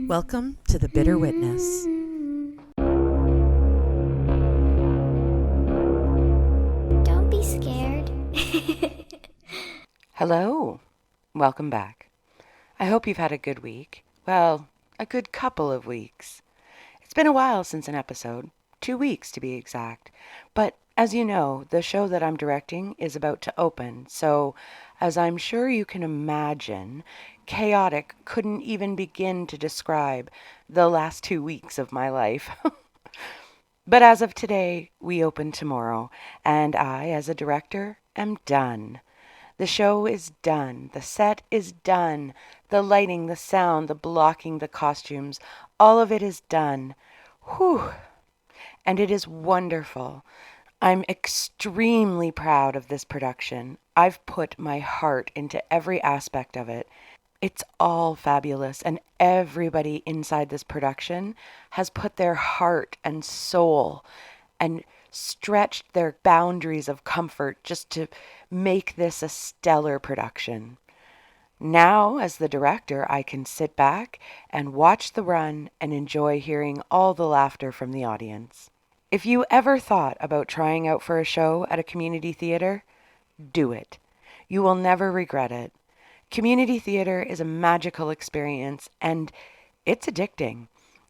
Welcome to The Bitter Witness. Don't be scared. Hello. Welcome back. I hope you've had a good week. Well, a good couple of weeks. It's been a while since an episode, 2 weeks to be exact. But as you know, the show that I'm directing is about to open, so as I'm sure you can imagine, chaotic couldn't even begin to describe the last 2 weeks of my life. But as of today, we open tomorrow, and I, as a director, am done. The show is done. The set is done. The lighting, the sound, the blocking, the costumes, all of it is done. Whew. And it is wonderful. I'm extremely proud of this production. I've put my heart into every aspect of it. It's all fabulous, and everybody inside this production has put their heart and soul and stretched their boundaries of comfort just to make this a stellar production. Now, as the director, I can sit back and watch the run and enjoy hearing all the laughter from the audience. If you ever thought about trying out for a show at a community theater, do it. You will never regret it. Community theater is a magical experience, and it's addicting.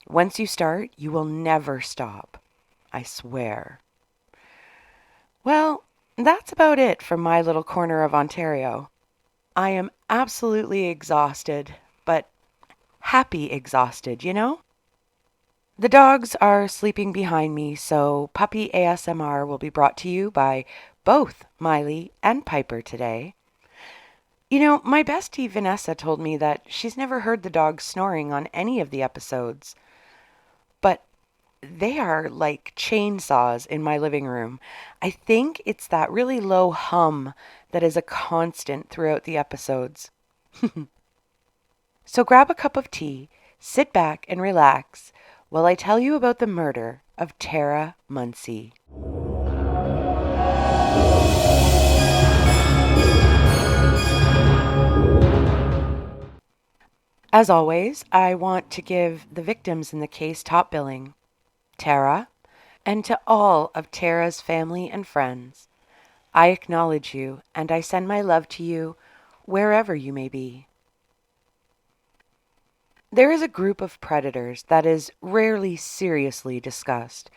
Once you start, you will never stop. I swear. Well, that's about it from my little corner of Ontario. I am absolutely exhausted, but happy exhausted, you know? The dogs are sleeping behind me, so puppy ASMR will be brought to you by both Miley and Piper today. You know, my bestie Vanessa told me that she's never heard the dogs snoring on any of the episodes. But they are like chainsaws in my living room. I think it's that really low hum that is a constant throughout the episodes. So grab a cup of tea, sit back and relax while I tell you about the murder of Tara Munsey. As always, I want to give the victims in the case top billing, Tara, and to all of Tara's family and friends. I acknowledge you, and I send my love to you wherever you may be. There is a group of predators that is rarely seriously discussed,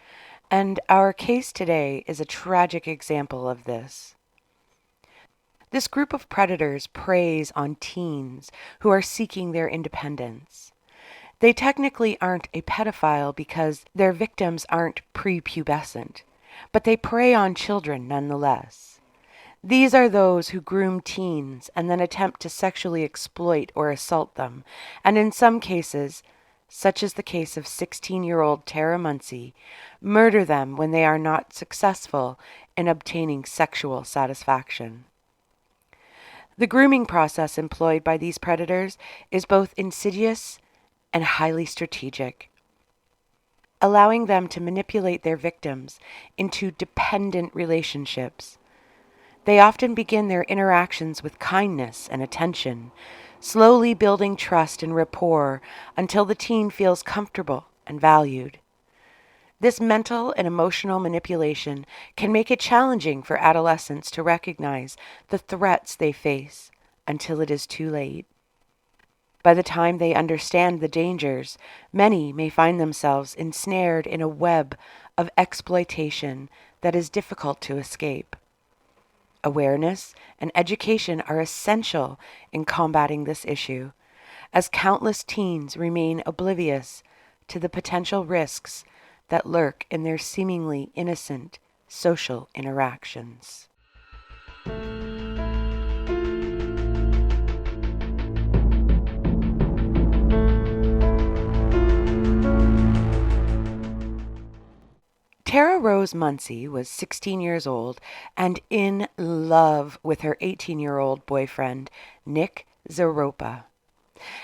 and our case today is a tragic example of this. This group of predators preys on teens who are seeking their independence. They technically aren't a pedophile because their victims aren't prepubescent, but they prey on children nonetheless. These are those who groom teens and then attempt to sexually exploit or assault them, and in some cases, such as the case of 16-year-old Tara Munsey, murder them when they are not successful in obtaining sexual satisfaction. The grooming process employed by these predators is both insidious and highly strategic, allowing them to manipulate their victims into dependent relationships. They often begin their interactions with kindness and attention, slowly building trust and rapport until the teen feels comfortable and valued. This mental and emotional manipulation can make it challenging for adolescents to recognize the threats they face until it is too late. By the time they understand the dangers, many may find themselves ensnared in a web of exploitation that is difficult to escape. Awareness and education are essential in combating this issue, as countless teens remain oblivious to the potential risks that lurk in their seemingly innocent social interactions. Tara Rose Munsey was 16 years old and in love with her 18-year-old boyfriend, Nick Zaropa.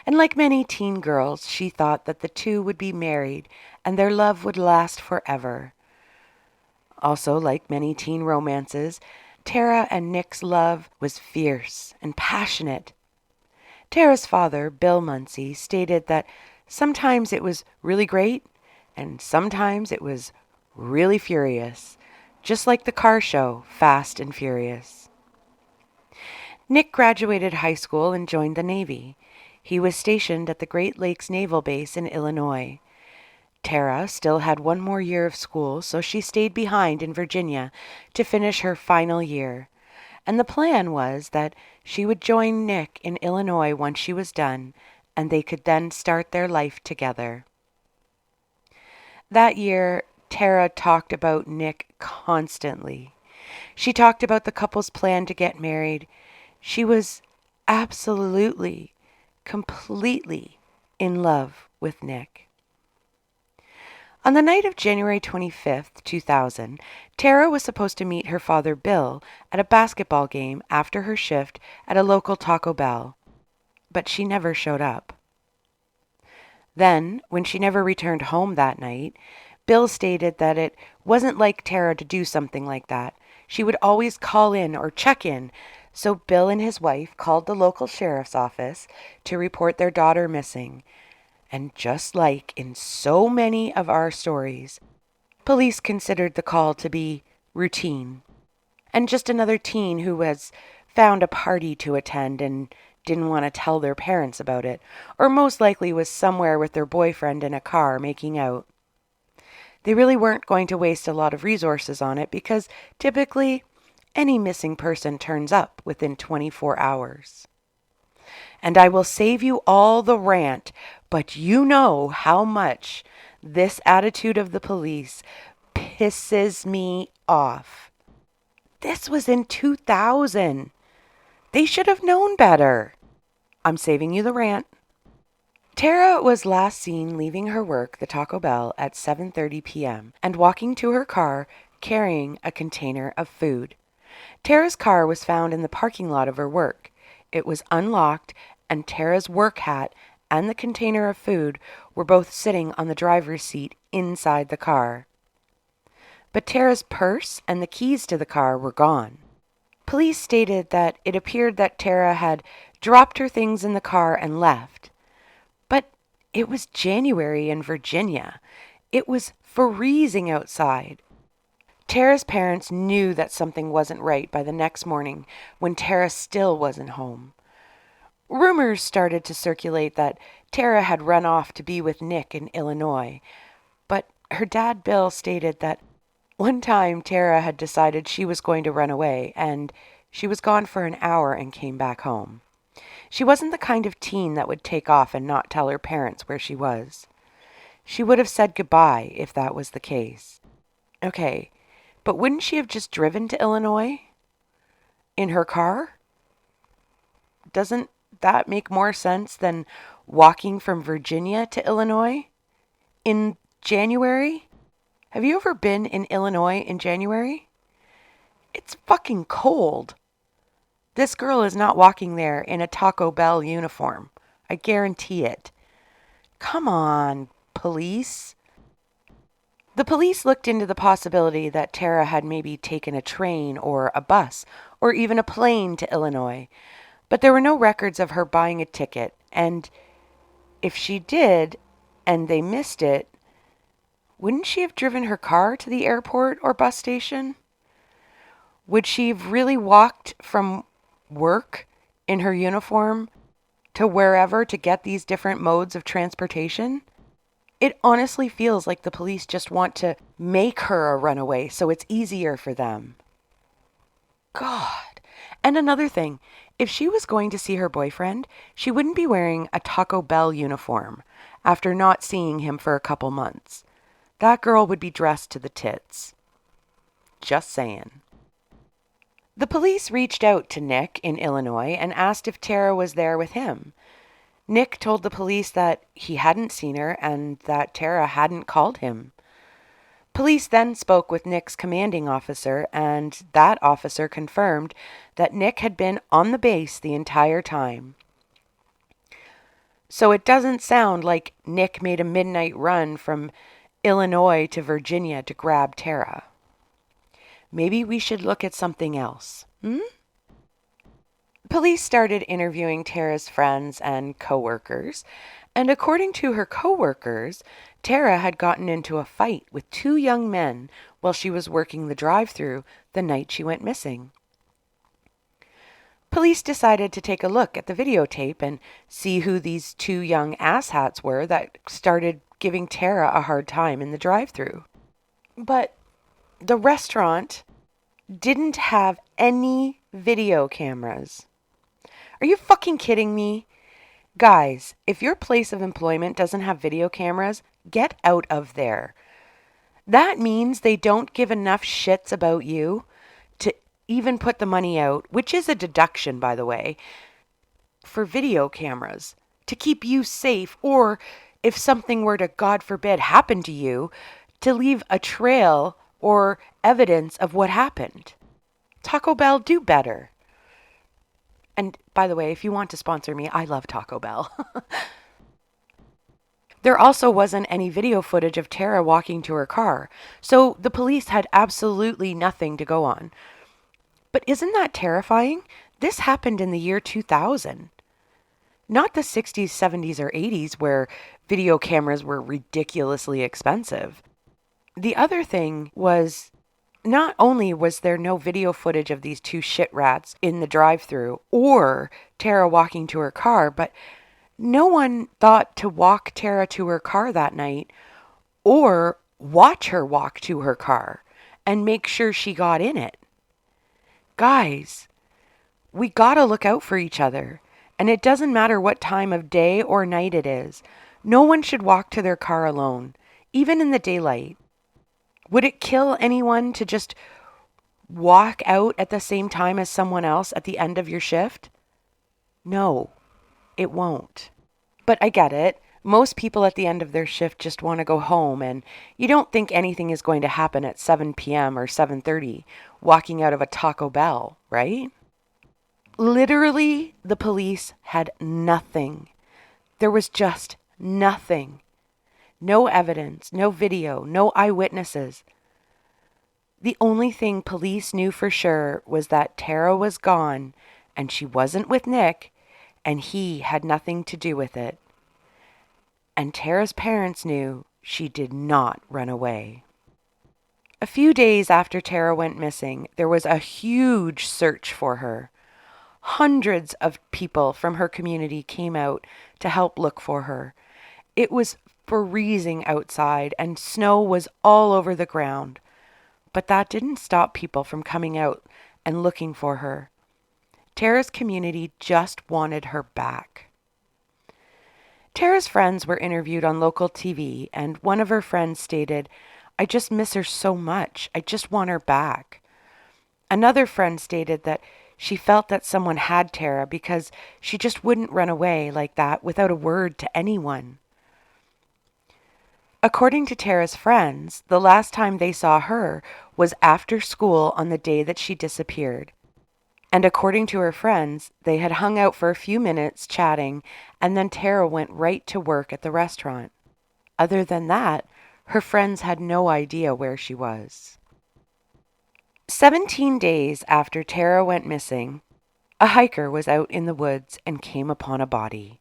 And like many teen girls, she thought that the two would be married and their love would last forever. Also, like many teen romances, Tara and Nick's love was fierce and passionate. Tara's father, Bill Munsey, stated that Sometimes it was really great, and sometimes it was really furious, just like the car show, Fast and Furious. Nick graduated high school and joined the Navy. He was stationed at the Great Lakes Naval Base in Illinois. Tara still had one more year of school, so she stayed behind in Virginia to finish her final year. And the plan was that she would join Nick in Illinois once she was done, and they could then start their life together. That year, Tara talked about Nick constantly. She talked about the couple's plan to get married. She was absolutely, completely in love with Nick. On the night of January 25th, 2000, Tara was supposed to meet her father Bill at a basketball game after her shift at a local Taco Bell, but she never showed up. Then, when she never returned home that night, Bill stated that it wasn't like Tara to do something like that. She would always call in or check in, so Bill and his wife called the local sheriff's office to report their daughter missing. And just like in so many of our stories, police considered the call to be routine. And just another teen who has found a party to attend and didn't want to tell their parents about it, or most likely was somewhere with their boyfriend in a car making out. They really weren't going to waste a lot of resources on it because typically any missing person turns up within 24 hours. And I will save you all the rant, but you know how much this attitude of the police pisses me off. This was in 2000. They should have known better. I'm saving you the rant. Tara was last seen leaving her work, the Taco Bell, at 7:30 p.m. and walking to her car carrying a container of food. Tara's car was found in the parking lot of her work. It was unlocked, and Tara's work hat and the container of food were both sitting on the driver's seat inside the car. But Tara's purse and the keys to the car were gone. Police stated that it appeared that Tara had dropped her things in the car and left. But it was January in Virginia. It was freezing outside. Tara's parents knew that something wasn't right by the next morning when Tara still wasn't home. Rumors started to circulate that Tara had run off to be with Nick in Illinois, but her dad Bill stated that one time Tara had decided she was going to run away, and she was gone for an hour and came back home. She wasn't the kind of teen that would take off and not tell her parents where she was. She would have said goodbye if that was the case. Okay, but wouldn't she have just driven to Illinois? In her car? Doesn't that make more sense than walking from Virginia to Illinois in January? Have you ever been in Illinois in January? It's fucking cold. This girl is not walking there in a Taco Bell uniform. I guarantee it. Come on, police. The police looked into the possibility that Tara had maybe taken a train or a bus or even a plane to Illinois, but there were no records of her buying a ticket, and if she did and they missed it, wouldn't she have driven her car to the airport or bus station? Would she have really walked from work in her uniform to wherever to get these different modes of transportation? It honestly feels like the police just want to make her a runaway so it's easier for them. God. And another thing, if she was going to see her boyfriend, she wouldn't be wearing a Taco Bell uniform after not seeing him for a couple months. That girl would be dressed to the tits. Just saying. The police reached out to Nick in Illinois and asked if Tara was there with him. Nick told the police that he hadn't seen her and that Tara hadn't called him. Police then spoke with Nick's commanding officer, and that officer confirmed that Nick had been on the base the entire time. So it doesn't sound like Nick made a midnight run from Illinois to Virginia to grab Tara. Maybe we should look at something else. Police started interviewing Tara's friends and coworkers, and according to her coworkers, Tara had gotten into a fight with two young men while she was working the drive-thru the night she went missing. Police decided to take a look at the videotape and see who these two young asshats were that started giving Tara a hard time in the drive-thru. But the restaurant didn't have any video cameras. Are you fucking kidding me? Guys, if your place of employment doesn't have video cameras, get out of there. That means they don't give enough shits about you to even put the money out, which is a deduction, by the way, for video cameras to keep you safe, or if something were to, God forbid, happen to you, to leave a trail or evidence of what happened. Taco Bell, do better. And by the way, if you want to sponsor me, I love Taco Bell. There also wasn't any video footage of Tara walking to her car, so the police had absolutely nothing to go on. But isn't that terrifying? This happened in the year 2000. Not the 60s, 70s, or 80s where video cameras were ridiculously expensive. The other thing was, not only was there no video footage of these two shit rats in the drive-thru or Tara walking to her car, but no one thought to walk Tara to her car that night or watch her walk to her car and make sure she got in it. Guys, we gotta look out for each other. And it doesn't matter what time of day or night it is. No one should walk to their car alone, even in the daylight. Would it kill anyone to just walk out at the same time as someone else at the end of your shift? No, it won't. But I get it. Most people at the end of their shift just want to go home, and you don't think anything is going to happen at 7 p.m. or 7:30 walking out of a Taco Bell, right? Literally, the police had nothing. There was just nothing. No evidence, no video, no eyewitnesses. The only thing police knew for sure was that Tara was gone and she wasn't with Nick, and he had nothing to do with it. And Tara's parents knew she did not run away. A few days after Tara went missing, there was a huge search for her. Hundreds of people from her community came out to help look for her. It was freezing outside and snow was all over the ground. But that didn't stop people from coming out and looking for her. Tara's community just wanted her back. Tara's friends were interviewed on local TV, and one of her friends stated, "I just miss her so much. I just want her back." Another friend stated that she felt that someone had Tara because she just wouldn't run away like that without a word to anyone. According to Tara's friends, the last time they saw her was after school on the day that she disappeared. And according to her friends, they had hung out for a few minutes chatting, and then Tara went right to work at the restaurant. Other than that, her friends had no idea where she was. 17 days after Tara went missing, a hiker was out in the woods and came upon a body.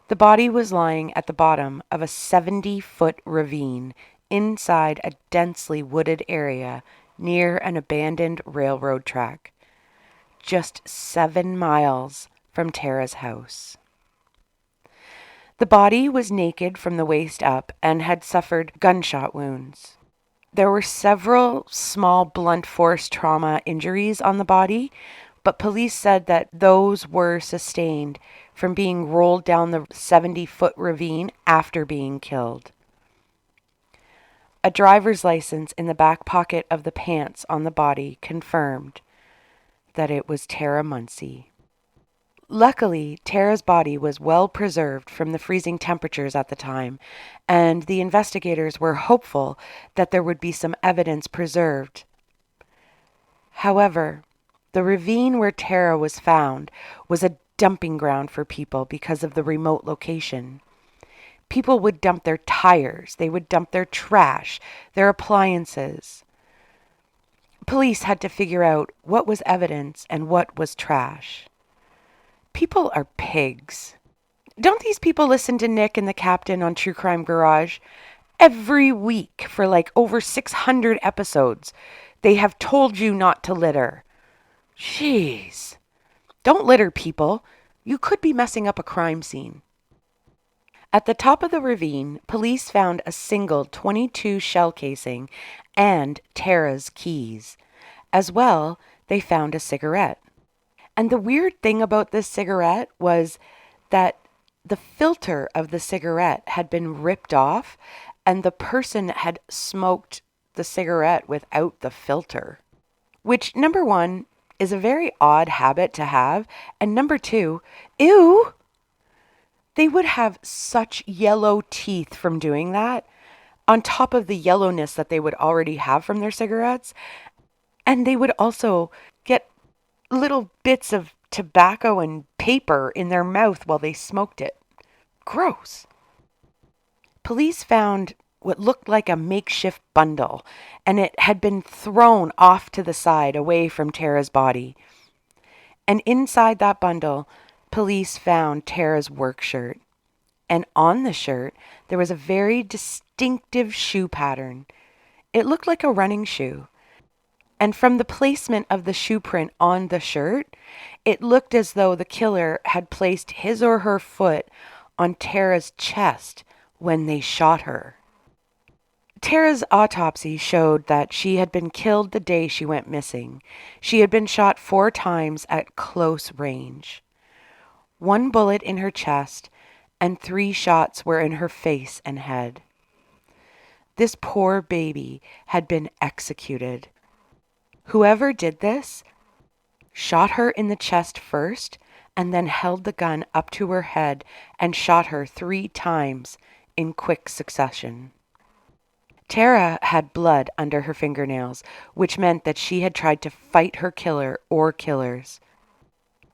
The body was lying at the bottom of a 70-foot ravine inside a densely wooded area near an abandoned railroad track, just 7 miles from Tara's house. The body was naked from the waist up and had suffered gunshot wounds. There were several small blunt force trauma injuries on the body, but police said that those were sustained from being rolled down the 70-foot ravine after being killed. A driver's license in the back pocket of the pants on the body confirmed that it was Tara Munsey. Luckily, Tara's body was well preserved from the freezing temperatures at the time, and the investigators were hopeful that there would be some evidence preserved. However, the ravine where Tara was found was a dumping ground for people because of the remote location. People would dump their tires, they would dump their trash, their appliances. Police had to figure out what was evidence and what was trash. People are pigs. Don't these people listen to Nick and the Captain on True Crime Garage? Every week for like over 600 episodes, they have told you not to litter. Jeez. Don't litter, people. You could be messing up a crime scene. At the top of the ravine, police found a single .22 shell casing and Tara's keys. As well, they found a cigarette. And the weird thing about this cigarette was that the filter of the cigarette had been ripped off and the person had smoked the cigarette without the filter. Which, number one, is a very odd habit to have. And number two, ew! They would have such yellow teeth from doing that, on top of the yellowness that they would already have from their cigarettes. And they would also get little bits of tobacco and paper in their mouth while they smoked it. Gross. Police found what looked like a makeshift bundle, and it had been thrown off to the side away from Tara's body. And inside that bundle, police found Tara's work shirt. And on the shirt, there was a very distinctive shoe pattern. It looked like a running shoe. And from the placement of the shoe print on the shirt, it looked as though the killer had placed his or her foot on Tara's chest when they shot her. Tara's autopsy showed that she had been killed the day she went missing. She had been shot 4 times at close range. 1 bullet in her chest and 3 shots were in her face and head. This poor baby had been executed. Whoever did this shot her in the chest first and then held the gun up to her head and shot her 3 times in quick succession. Tara had blood under her fingernails, which meant that she had tried to fight her killer or killers.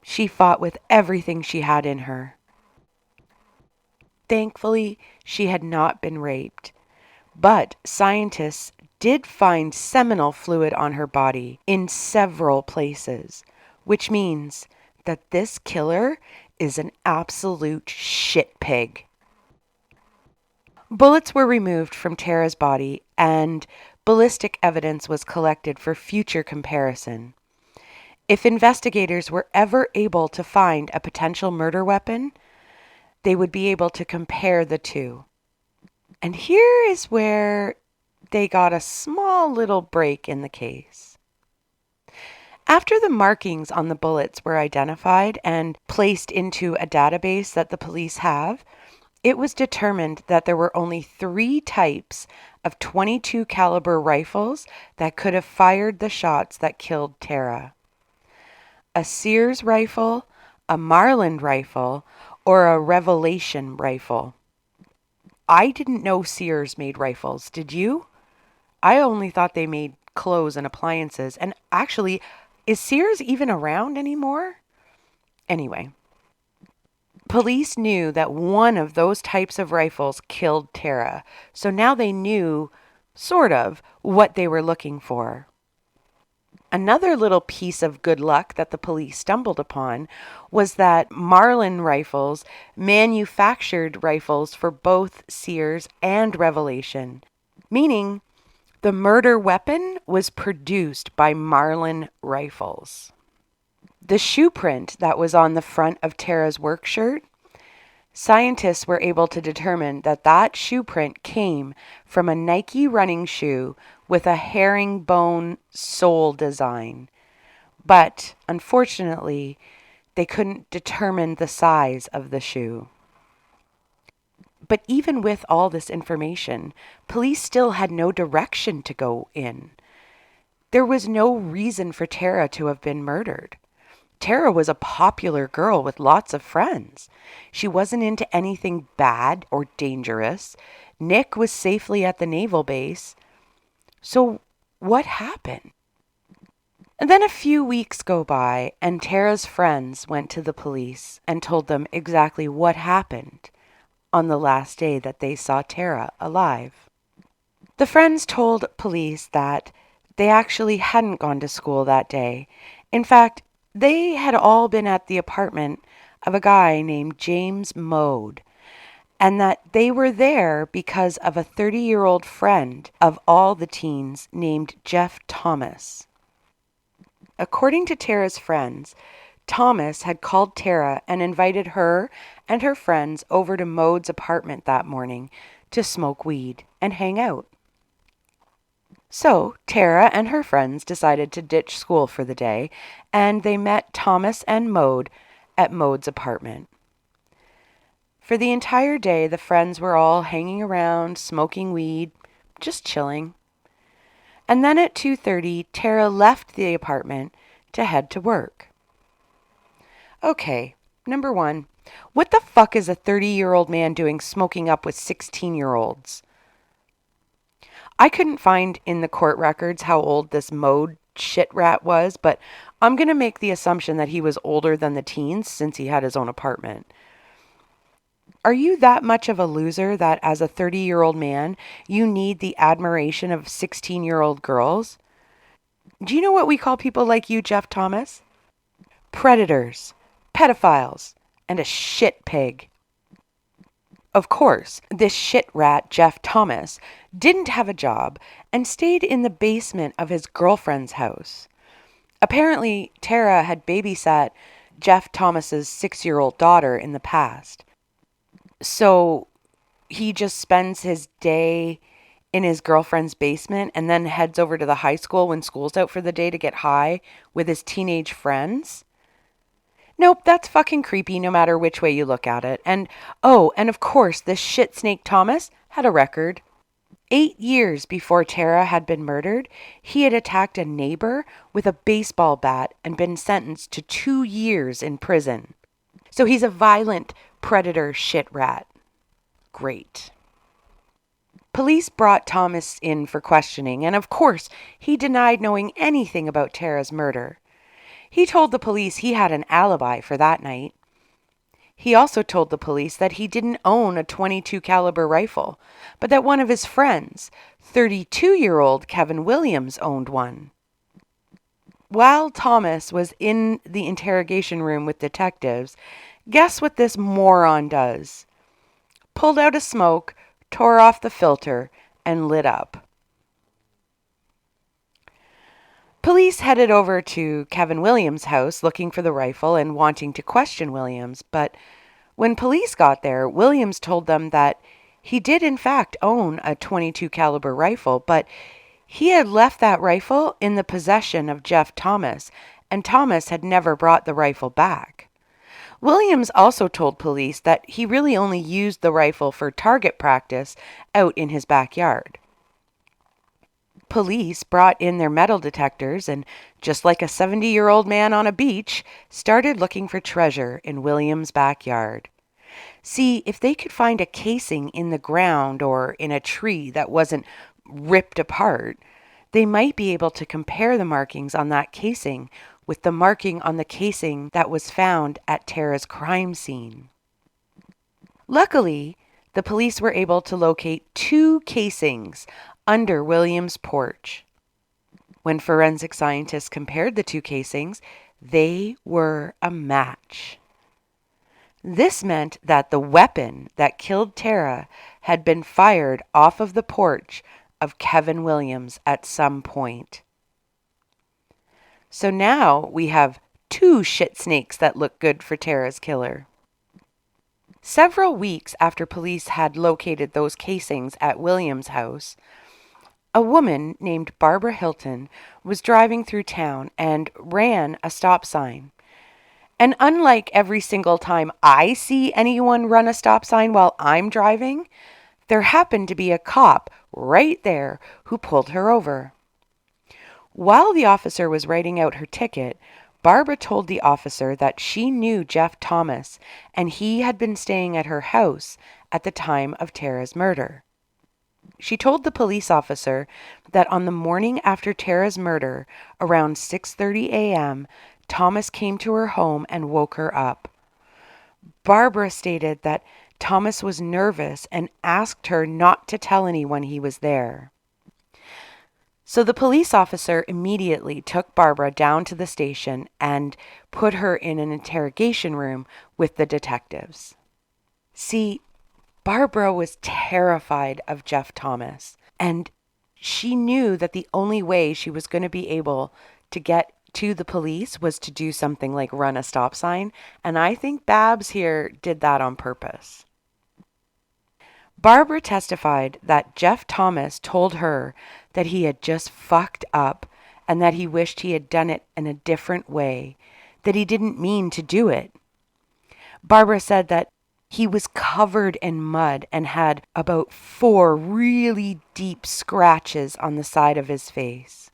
She fought with everything she had in her. Thankfully, she had not been raped, but scientists did find seminal fluid on her body in several places, which means that this killer is an absolute shit pig. Bullets were removed from Tara's body and ballistic evidence was collected for future comparison. If investigators were ever able to find a potential murder weapon, they would be able to compare the two. And here is where they got a small little break in the case. After the markings on the bullets were identified and placed into a database that the police have, it was determined that there were only 3 types of .22 caliber rifles that could have fired the shots that killed Tara. A Sears rifle, a Marlin rifle, or a Revelation rifle. I didn't know Sears made rifles. Did you? I only thought they made clothes and appliances. And actually, is Sears even around anymore? Anyway, police knew that one of those types of rifles killed Tara. So now they knew, sort of, what they were looking for. Another little piece of good luck that the police stumbled upon was that Marlin Rifles manufactured rifles for both Sears and Revelation, meaning the murder weapon was produced by Marlin Rifles. The shoe print that was on the front of Tara's work shirt, scientists were able to determine that that shoe print came from a Nike running shoe with a herringbone sole design. But unfortunately, they couldn't determine the size of the shoe. But even with all this information, police still had no direction to go in. There was no reason for Tara to have been murdered. Tara was a popular girl with lots of friends. She wasn't into anything bad or dangerous. Nick was safely at the naval base. So what happened? And then a few weeks go by and Tara's friends went to the police and told them exactly what happened on the last day that they saw Tara alive. The friends told police that They actually hadn't gone to school that day. In fact, they had all been at the apartment of a guy named James Mode, and that they were there because of a 30-year-old friend of all the teens named Jeff Thomas. According to Tara's friends, Thomas had called Tara and invited her and her friends over to Mode's apartment that morning to smoke weed and hang out. So Tara and her friends decided to ditch school for the day, and they met Thomas and Mode at Mode's apartment. For the entire day, the friends were all hanging around, smoking weed, just chilling. And then at 2:30, Tara left the apartment to head to work. Okay, number one, what the fuck is a 30-year-old man doing smoking up with 16-year-olds? I couldn't find in the court records how old this Mode shit rat was, but I'm going to make the assumption that he was older than the teens since he had his own apartment. Are you that much of a loser that as a 30-year-old man, you need the admiration of 16-year-old girls? Do you know what we call people like you, Jeff Thomas? Predators, pedophiles, and a shit pig. Of course, this shit rat, Jeff Thomas, didn't have a job and stayed in the basement of his girlfriend's house. Apparently, Tara had babysat Jeff Thomas's 6-year-old daughter in the past. So he just spends his day in his girlfriend's basement and then heads over to the high school when school's out for the day to get high with his teenage friends. Nope, that's fucking creepy no matter which way you look at it. And of course, this shit snake Thomas had a record. 8 years before Tara had been murdered, he had attacked a neighbor with a baseball bat and been sentenced to 2 years in prison. So he's a violent predator shit rat. Great. Police brought Thomas in for questioning, and of course, he denied knowing anything about Tara's murder. He told the police he had an alibi for that night. He also told the police that he didn't own a .22 caliber rifle, but that one of his friends, 32-year-old Kevin Williams, owned one. While Thomas was in the interrogation room with detectives, guess what this moron does? Pulled out a smoke, tore off the filter, and lit up. Police headed over to Kevin Williams' house looking for the rifle and wanting to question Williams, but when police got there, Williams told them that he did in fact own a .22 caliber rifle, but he had left that rifle in the possession of Jeff Thomas, and Thomas had never brought the rifle back. Williams also told police that he really only used the rifle for target practice out in his backyard. Police brought in their metal detectors and, just like a 70-year-old man on a beach, started looking for treasure in Williams' backyard. See, if they could find a casing in the ground or in a tree that wasn't ripped apart, they might be able to compare the markings on that casing with the marking on the casing that was found at Tara's crime scene. Luckily, the police were able to locate 2 casings under Williams' porch. When forensic scientists compared the 2 casings, they were a match. This meant that the weapon that killed Tara had been fired off of the porch of Kevin Williams at some point. So now we have 2 shit snakes that look good for Tara's killer. Several weeks after police had located those casings at Williams' house, a woman named Barbara Hilton was driving through town and ran a stop sign. And unlike every single time I see anyone run a stop sign while I'm driving, there happened to be a cop right there who pulled her over. While the officer was writing out her ticket, Barbara told the officer that she knew Jeff Thomas and he had been staying at her house at the time of Tara's murder. She told the police officer that on the morning after Tara's murder, around 6:30 a.m., Thomas came to her home and woke her up. Barbara stated that Thomas was nervous and asked her not to tell anyone he was there. So the police officer immediately took Barbara down to the station and put her in an interrogation room with the detectives. See, Barbara was terrified of Jeff Thomas, and she knew that the only way she was going to be able to get to the police was to do something like run a stop sign, and I think Babs here did that on purpose. Barbara testified that Jeff Thomas told her that he had just fucked up and that he wished he had done it in a different way, that he didn't mean to do it. Barbara said that he was covered in mud and had about 4 really deep scratches on the side of his face.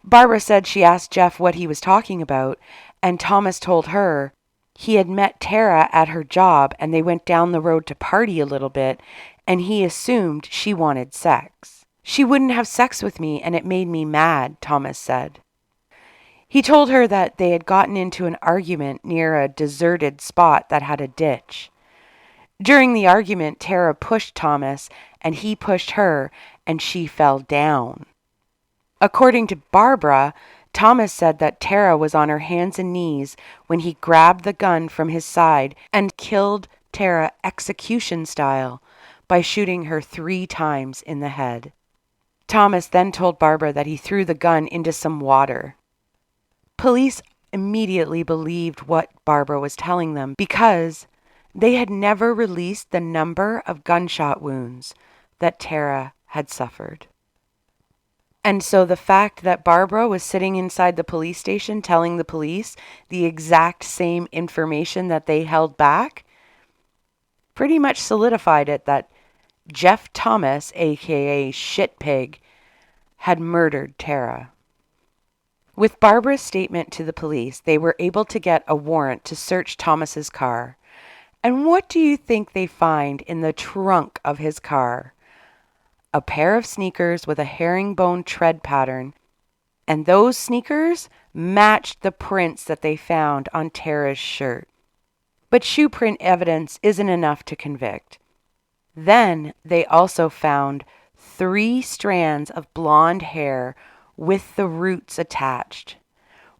Barbara said she asked Jeff what he was talking about, and Thomas told her he had met Tara at her job and they went down the road to party a little bit, and he assumed she wanted sex. She wouldn't have sex with me and it made me mad, Thomas said. He told her that they had gotten into an argument near a deserted spot that had a ditch. During the argument, Tara pushed Thomas and he pushed her and she fell down. According to Barbara, Thomas said that Tara was on her hands and knees when he grabbed the gun from his side and killed Tara execution style by shooting her 3 times in the head. Thomas then told Barbara that he threw the gun into some water. Police immediately believed what Barbara was telling them because they had never released the number of gunshot wounds that Tara had suffered. And so the fact that Barbara was sitting inside the police station telling the police the exact same information that they held back pretty much solidified it that Jeff Thomas, aka Shit Pig, had murdered Tara. With Barbara's statement to the police, they were able to get a warrant to search Thomas's car. And what do you think they find in the trunk of his car? A pair of sneakers with a herringbone tread pattern, and those sneakers matched the prints that they found on Tara's shirt. But shoe print evidence isn't enough to convict. Then they also found 3 strands of blonde hair with the roots attached,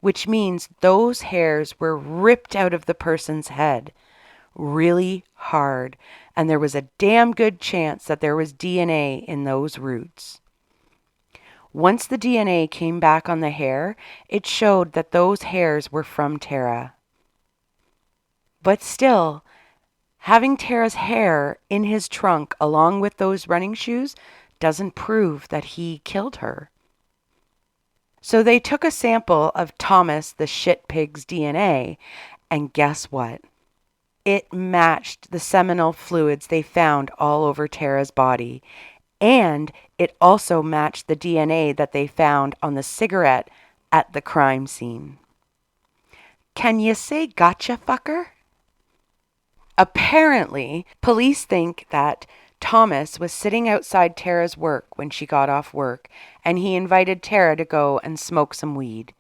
which means those hairs were ripped out of the person's head really hard, and there was a damn good chance that there was DNA in those roots. Once the DNA came back on the hair, it showed that those hairs were from Tara. But still, having Tara's hair in his trunk along with those running shoes doesn't prove that he killed her. So they took a sample of Thomas the Shit Pig's DNA, and guess what? It matched the seminal fluids they found all over Tara's body, and it also matched the DNA that they found on the cigarette at the crime scene. Can you say gotcha, fucker? Apparently, police think that Thomas was sitting outside Tara's work when she got off work, and he invited Tara to go and smoke some weed.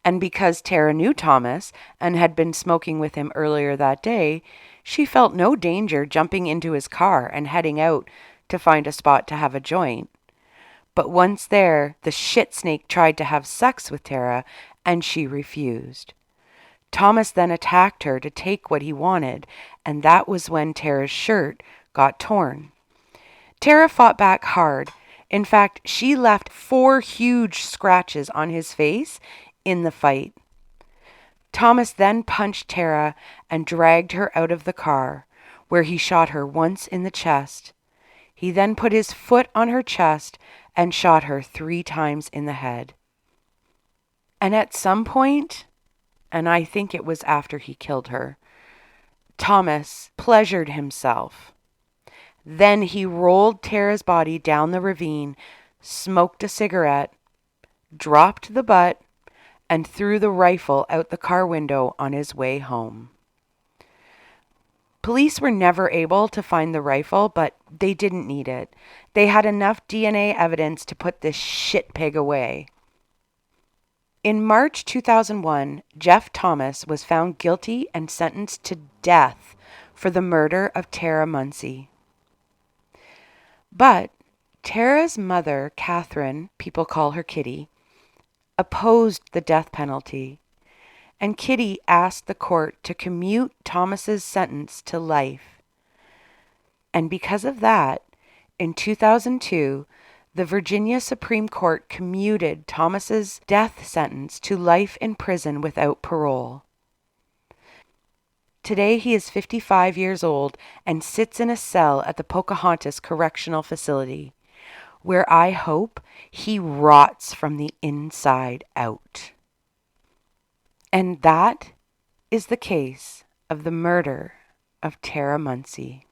And because Tara knew Thomas and had been smoking with him earlier that day, she felt no danger jumping into his car and heading out to find a spot to have a joint. But once there, the shit snake tried to have sex with Tara, and she refused. Thomas then attacked her to take what he wanted, and that was when Tara's shirt got torn. Tara fought back hard. In fact, she left 4 huge scratches on his face in the fight. Thomas then punched Tara and dragged her out of the car, where he shot her once in the chest. He then put his foot on her chest and shot her 3 times in the head. And at some point, and I think it was after he killed her, Thomas pleasured himself. Then he rolled Tara's body down the ravine, smoked a cigarette, dropped the butt, and threw the rifle out the car window on his way home. Police were never able to find the rifle, but they didn't need it. They had enough DNA evidence to put this shit pig away. In March 2001, Jeff Thomas was found guilty and sentenced to death for the murder of Tara Munsey. But Tara's mother, Catherine, people call her Kitty, opposed the death penalty, and Kitty asked the court to commute Thomas's sentence to life. And because of that, in 2002, the Virginia Supreme Court commuted Thomas's death sentence to life in prison without parole. Today he is 55 years old and sits in a cell at the Pocahontas Correctional Facility, where I hope he rots from the inside out. And that is the case of the murder of Tara Munsey.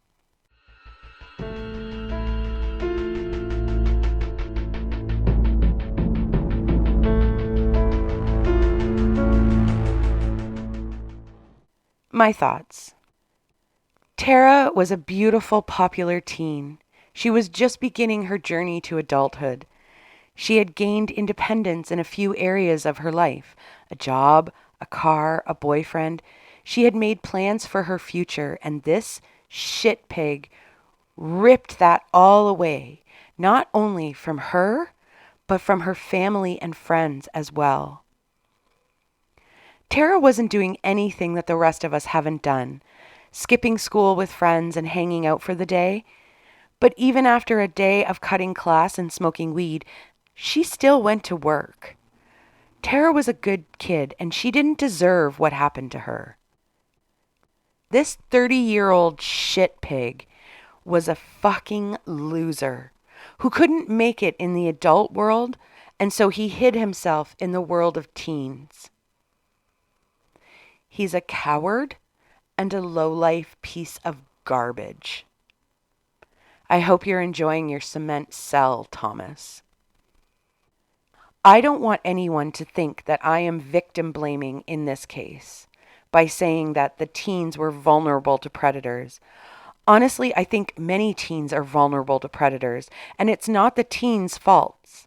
My thoughts. Tara was a beautiful, popular teen. She was just beginning her journey to adulthood. She had gained independence in a few areas of her life: a job, a car, a boyfriend. She had made plans for her future, and this shit pig ripped that all away, not only from her, but from her family and friends as well. Tara wasn't doing anything that the rest of us haven't done, skipping school with friends and hanging out for the day. But even after a day of cutting class and smoking weed, she still went to work. Tara was a good kid, and she didn't deserve what happened to her. This 30-year-old shit pig was a fucking loser who couldn't make it in the adult world, and so he hid himself in the world of teens. He's a coward and a lowlife piece of garbage. I hope you're enjoying your cement cell, Thomas. I don't want anyone to think that I am victim blaming in this case by saying that the teens were vulnerable to predators. Honestly, I think many teens are vulnerable to predators, and it's not the teens' faults.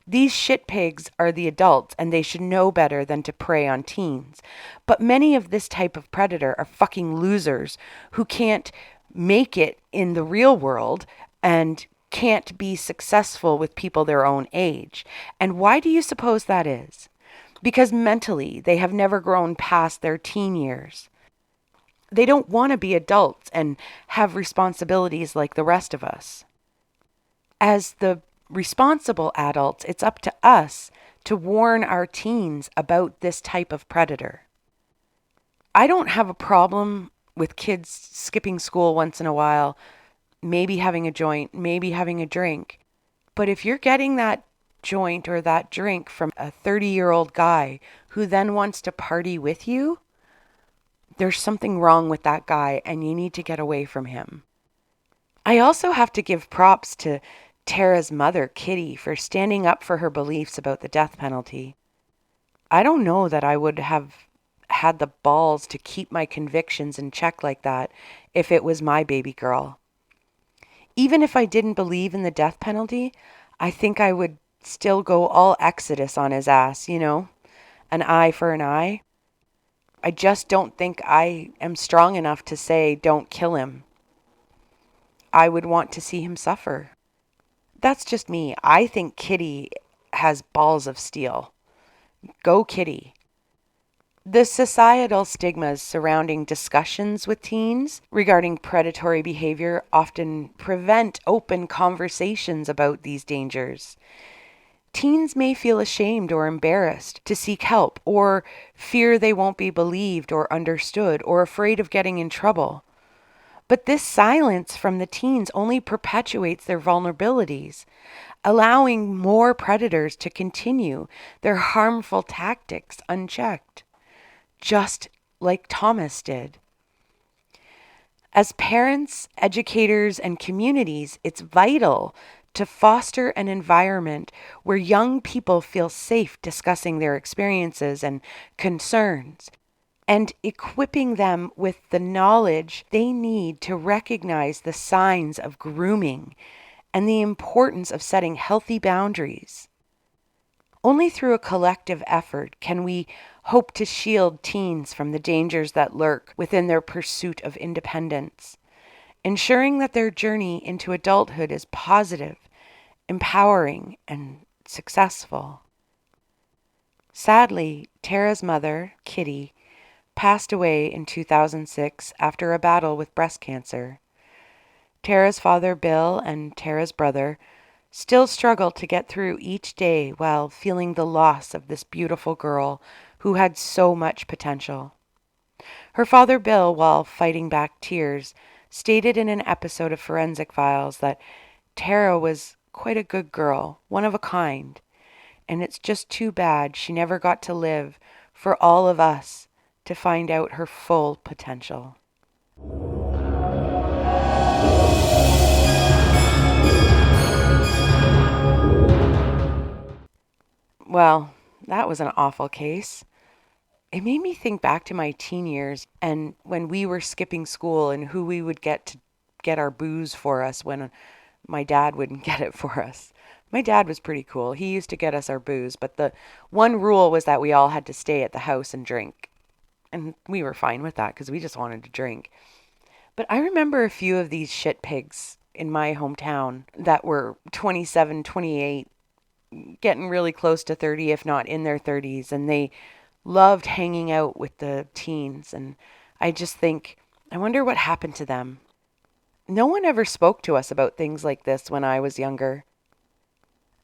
These shit pigs are the adults, and they should know better than to prey on teens. But many of this type of predator are fucking losers who can't make it in the real world and can't be successful with people their own age. And why do you suppose that is? Because mentally, they have never grown past their teen years. They don't want to be adults and have responsibilities like the rest of us. As the responsible adults, it's up to us to warn our teens about this type of predator. I don't have a problem with kids skipping school once in a while, maybe having a joint, maybe having a drink. But if you're getting that joint or that drink from a 30-year-old guy who then wants to party with you, there's something wrong with that guy and you need to get away from him. I also have to give props to Tara's mother, Kitty, for standing up for her beliefs about the death penalty. I don't know that I would have had the balls to keep my convictions in check like that if it was my baby girl. Even if I didn't believe in the death penalty, I think I would still go all Exodus on his ass, an eye for an eye. I just don't think I am strong enough to say, don't kill him. I would want to see him suffer. That's just me. I think Kitty has balls of steel. Go Kitty. The societal stigmas surrounding discussions with teens regarding predatory behavior often prevent open conversations about these dangers. Teens may feel ashamed or embarrassed to seek help, or fear they won't be believed or understood, or afraid of getting in trouble. But this silence from the teens only perpetuates their vulnerabilities, allowing more predators to continue their harmful tactics unchecked, just like Thomas did. As parents, educators, and communities, it's vital to foster an environment where young people feel safe discussing their experiences and concerns, and equipping them with the knowledge they need to recognize the signs of grooming and the importance of setting healthy boundaries. Only through a collective effort can we hope to shield teens from the dangers that lurk within their pursuit of independence, ensuring that their journey into adulthood is positive empowering and successful. Sadly, Tara's mother, Kitty, passed away in 2006 after a battle with breast cancer. Tara's father, Bill, and Tara's brother still struggle to get through each day while feeling the loss of this beautiful girl who had so much potential. Her father, Bill, while fighting back tears, stated in an episode of Forensic Files that Tara was quite a good girl, one of a kind, and it's just too bad she never got to live for all of us to find out her full potential. Well, that was an awful case. It made me think back to my teen years and when we were skipping school and who we would get to get our booze for us when my dad wouldn't get it for us. My dad was pretty cool. He used to get us our booze, but the one rule was that we all had to stay at the house and drink. And we were fine with that because we just wanted to drink. But I remember a few of these shit pigs in my hometown that were 27, 28, getting really close to 30, if not in their 30s, and they loved hanging out with the teens. And I just think, I wonder what happened to them. No one ever spoke to us about things like this when I was younger.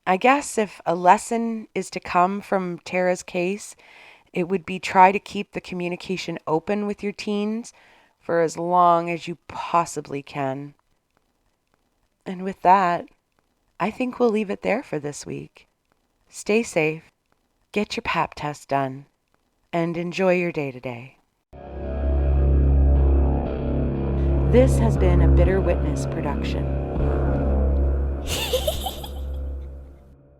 I guess if a lesson is to come from Tara's case, it would be try to keep the communication open with your teens for as long as you possibly can. And with that, I think we'll leave it there for this week. Stay safe, get your pap test done, and enjoy your day today. This has been a Bitter Witness production.